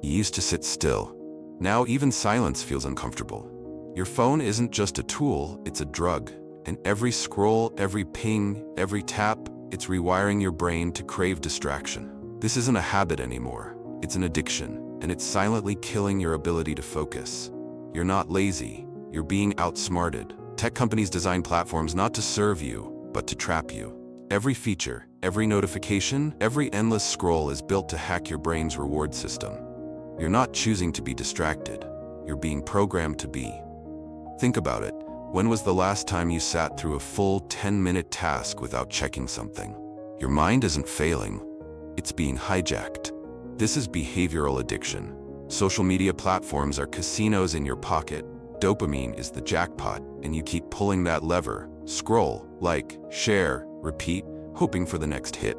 You used to sit still. Now even silence feels uncomfortable. Your phone isn't just a tool, it's a drug. And every scroll, every ping, every tap, it's rewiring your brain to crave distraction. This isn't a habit anymore. It's an addiction, and it's silently killing your ability to focus. You're not lazy. You're being outsmarted. Tech companies design platforms not to serve you, but to trap you. Every feature, every notification, every endless scroll is built to hack your brain's reward system. You're not choosing to be distracted. You're being programmed to be. Think about it. When was the last time you sat through a full 10-minute task without checking something? Your mind isn't failing. It's being hijacked. This is behavioral addiction. Social media platforms are casinos in your pocket. Dopamine is the jackpot, and you keep pulling that lever. Scroll, like, share, repeat, hoping for the next hit.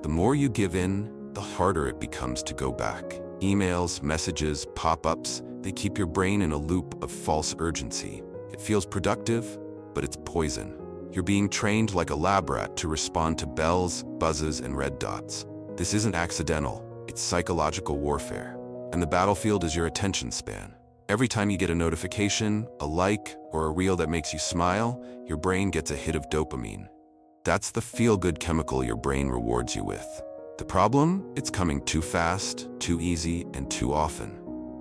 The more you give in, the harder it becomes to go back. Emails, messages, pop-ups, they keep your brain in a loop of false urgency. It feels productive, but it's poison. You're being trained like a lab rat to respond to bells, buzzes, and red dots. This isn't accidental, it's psychological warfare. And the battlefield is your attention span. Every time you get a notification, a like, or a reel that makes you smile, your brain gets a hit of dopamine. That's the feel-good chemical your brain rewards you with. The problem? It's coming too fast, too easy, and too often.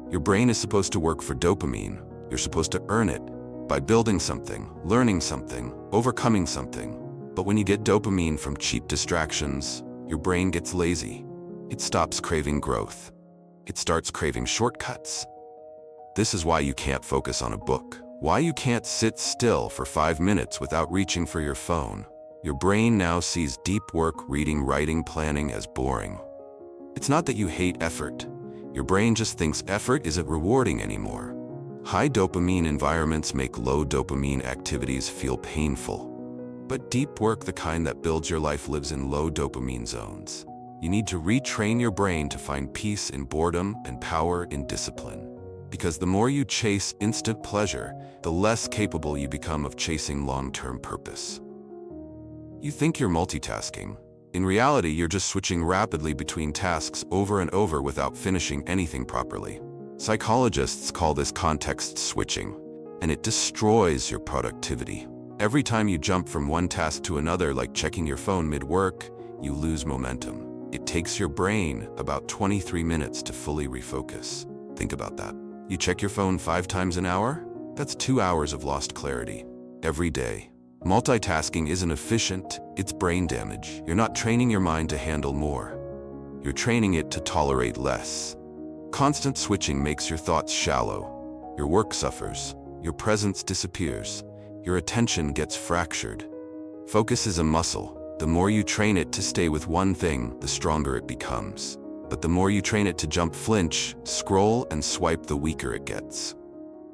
Your brain is supposed to work for dopamine. You're supposed to earn it by building something, learning something, overcoming something. But when you get dopamine from cheap distractions, your brain gets lazy. It stops craving growth. It starts craving shortcuts. This is why you can't focus on a book, why you can't sit still for 5 minutes without reaching for your phone. Your brain now sees deep work, reading, writing, planning as boring. It's not that you hate effort. Your brain just thinks effort isn't rewarding anymore. High dopamine environments make low dopamine activities feel painful. But deep work, the kind that builds your life, lives in low dopamine zones. You need to retrain your brain to find peace in boredom and power in discipline. Because the more you chase instant pleasure, the less capable you become of chasing long-term purpose. You think you're multitasking. In reality, you're just switching rapidly between tasks over and over without finishing anything properly. Psychologists call this context switching, and it destroys your productivity. Every time you jump from one task to another, like checking your phone mid-work, you lose momentum. It takes your brain about 23 minutes to fully refocus. Think about that. You check your phone 5 times an hour? That's 2 hours of lost clarity every day. Multitasking isn't efficient, it's brain damage. You're not training your mind to handle more. You're training it to tolerate less. Constant switching makes your thoughts shallow. Your work suffers. Your presence disappears. Your attention gets fractured. Focus is a muscle. The more you train it to stay with one thing, the stronger it becomes. But the more you train it to jump, flinch, scroll, and swipe, the weaker it gets.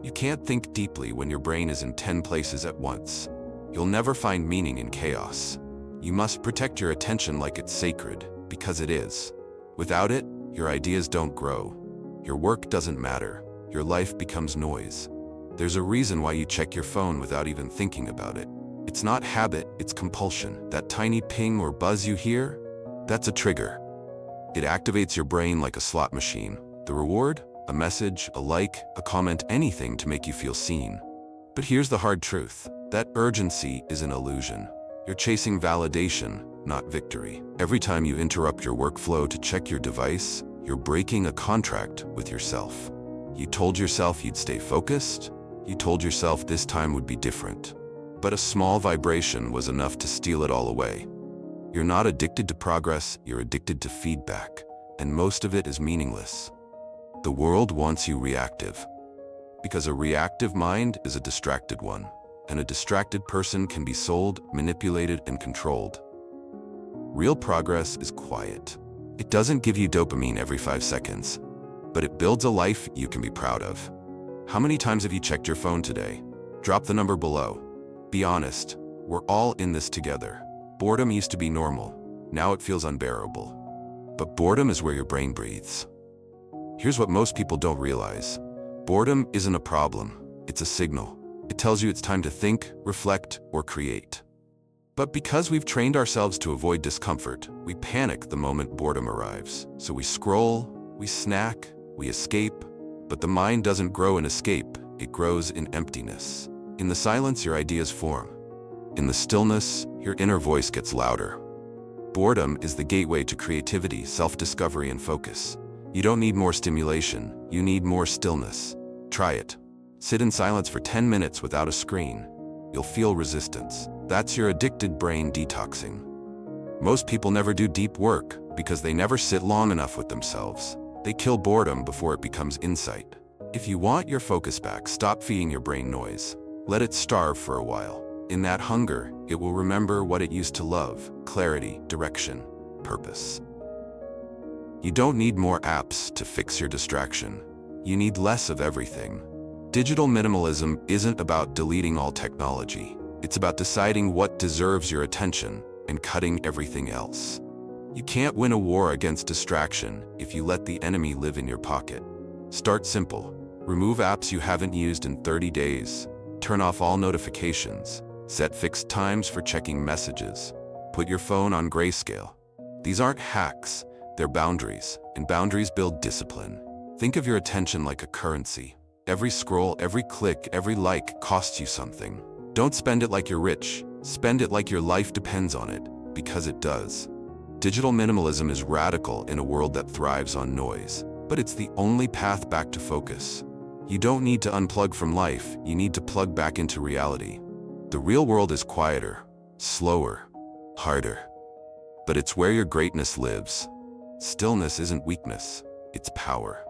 You can't think deeply when your brain is in 10 places at once. You'll never find meaning in chaos. You must protect your attention like it's sacred, because it is. Without it, your ideas don't grow. Your work doesn't matter. Your life becomes noise. There's a reason why you check your phone without even thinking about it. It's not habit, it's compulsion. That tiny ping or buzz you hear, that's a trigger. It activates your brain like a slot machine. The reward? A message, a like, a comment, anything to make you feel seen. But here's the hard truth. That urgency is an illusion. You're chasing validation, not victory. Every time you interrupt your workflow to check your device, you're breaking a contract with yourself. You told yourself you'd stay focused. You told yourself this time would be different. But a small vibration was enough to steal it all away. You're not addicted to progress, you're addicted to feedback, and most of it is meaningless. The world wants you reactive, because a reactive mind is a distracted one, and a distracted person can be sold, manipulated, and controlled. Real progress is quiet. It doesn't give you dopamine every 5 seconds, but it builds a life you can be proud of. How many times have you checked your phone today? Drop the number below. Be honest, we're all in this together. Boredom used to be normal. Now it feels unbearable. But boredom is where your brain breathes. Here's what most people don't realize. Boredom isn't a problem, it's a signal. It tells you it's time to think, reflect, or create. But because we've trained ourselves to avoid discomfort, we panic the moment boredom arrives. So we scroll, we snack, We escape, but the mind doesn't grow in escape, it grows in emptiness. In the silence, your ideas form. In the stillness, your inner voice gets louder. Boredom is the gateway to creativity, self-discovery, and focus. You don't need more stimulation, you need more stillness. Try it. Sit in silence for 10 minutes without a screen. You'll feel resistance. That's your addicted brain detoxing. Most people never do deep work because they never sit long enough with themselves. They kill boredom before it becomes insight. If you want your focus back, stop feeding your brain noise. Let it starve for a while. In that hunger, it will remember what it used to love: clarity, direction, purpose. You don't need more apps to fix your distraction. You need less of everything. Digital minimalism isn't about deleting all technology. It's about deciding what deserves your attention and cutting everything else. You can't win a war against distraction if you let the enemy live in your pocket. Start simple. Remove apps you haven't used in 30 days. Turn off all notifications. Set fixed times for checking messages. Put your phone on grayscale. These aren't hacks, they're boundaries, and boundaries build discipline. Think of your attention like a currency. Every scroll, every click, every like costs you something. Don't spend it like you're rich. Spend it like your life depends on it, because it does. Digital minimalism is radical in a world that thrives on noise, but it's the only path back to focus. You don't need to unplug from life, you need to plug back into reality. The real world is quieter, slower, harder. But it's where your greatness lives. Stillness isn't weakness, it's power.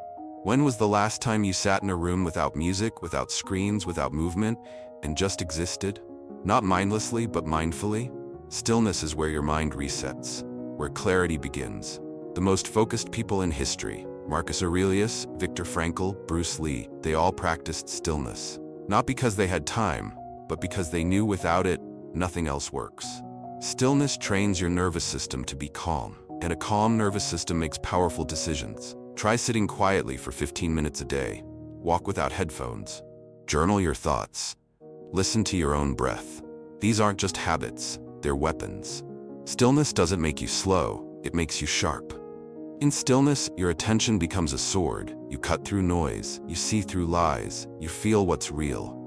When was the last time you sat in a room without music, without screens, without movement, and just existed? Not mindlessly, but mindfully? Stillness is where your mind resets, where clarity begins. The most focused people in history, Marcus Aurelius, Viktor Frankl, Bruce Lee, they all practiced stillness. Not because they had time, but because they knew without it, nothing else works. Stillness trains your nervous system to be calm, and a calm nervous system makes powerful decisions. Try sitting quietly for 15 minutes a day. Walk without headphones. Journal your thoughts. Listen to your own breath. These aren't just habits, they're weapons. Stillness doesn't make you slow, it makes you sharp. In stillness, your attention becomes a sword. You cut through noise, you see through lies, you feel what's real.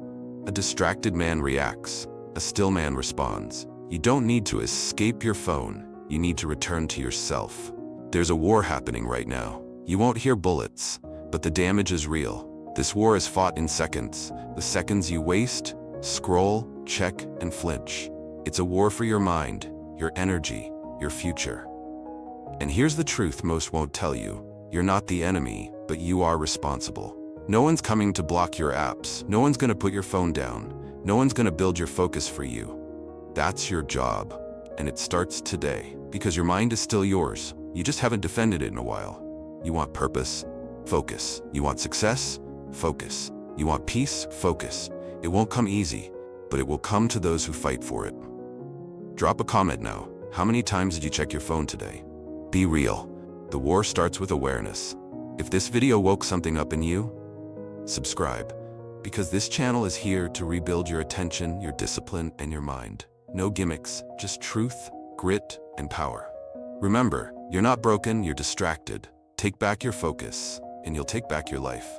A distracted man reacts, a still man responds. You don't need to escape your phone, you need to return to yourself. There's a war happening right now. You won't hear bullets, but the damage is real. This war is fought in seconds. The seconds you waste, scroll, check, and flinch. It's a war for your mind, your energy, your future. And here's the truth most won't tell you. You're not the enemy, but you are responsible. No one's coming to block your apps. No one's gonna put your phone down. No one's gonna build your focus for you. That's your job. And it starts today, because your mind is still yours. You just haven't defended it in a while. You want purpose? Focus. You want success? Focus. You want peace? Focus. It won't come easy, but it will come to those who fight for it. Drop a comment now. How many times did you check your phone today? Be real. The war starts with awareness. If this video woke something up in you, subscribe, because this channel is here to rebuild your attention, your discipline, and your mind. No gimmicks, just truth, grit, and power. Remember, you're not broken, you're distracted. Take back your focus, and you'll take back your life.